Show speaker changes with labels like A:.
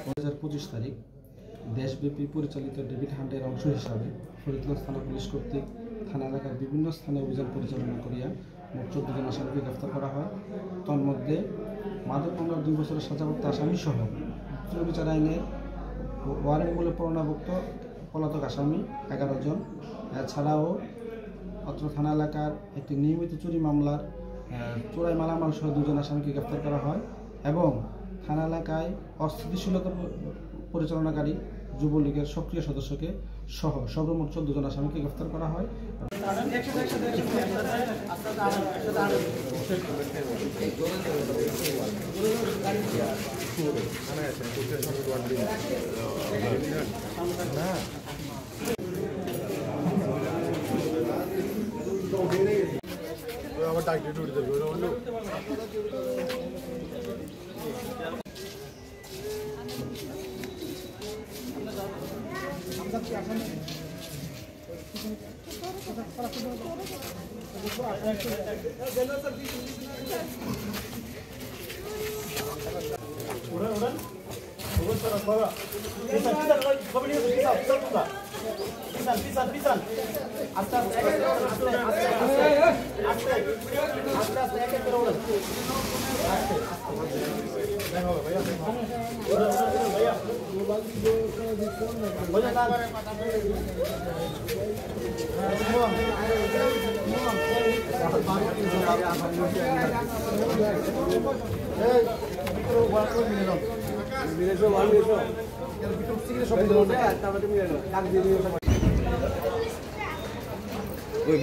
A: 2025 তারিখ দেশব্যাপী পরিচালিত ডেভিড হান্টের অংশ হিসাবে ফরিদগঞ্জ থানা পুলিশ কর্তৃক থানা এলাকার বিভিন্ন স্থানে অভিযান পরিচালনা করিয়া মোট 14 জন আসামিকে গ্রেফতার করা হয়। তন্মধ্যে মাদক মামলার 2 বছরের সাজাপ্রাপ্ত আসামি সহ বিচার আইনের ওয়ারেন্ট বলে প্রণাভুক্ত পলাতক আসামি 11 জন। এছাড়াও অত্র থানা এলাকার একটি নিয়মিত চুরি মামলার চোরাই মালামাল সহ 2 জন আসামিকে গ্রেফতার করা হয় এবং থানা এলাকায় অস্থিতিশীলতা পরিচালনাকারী যুবলীগের সক্রিয় সদস্যকে সহ সর্বমোট 14 জন আসামিকে গ্রেফতার করা হয়।
B: ওই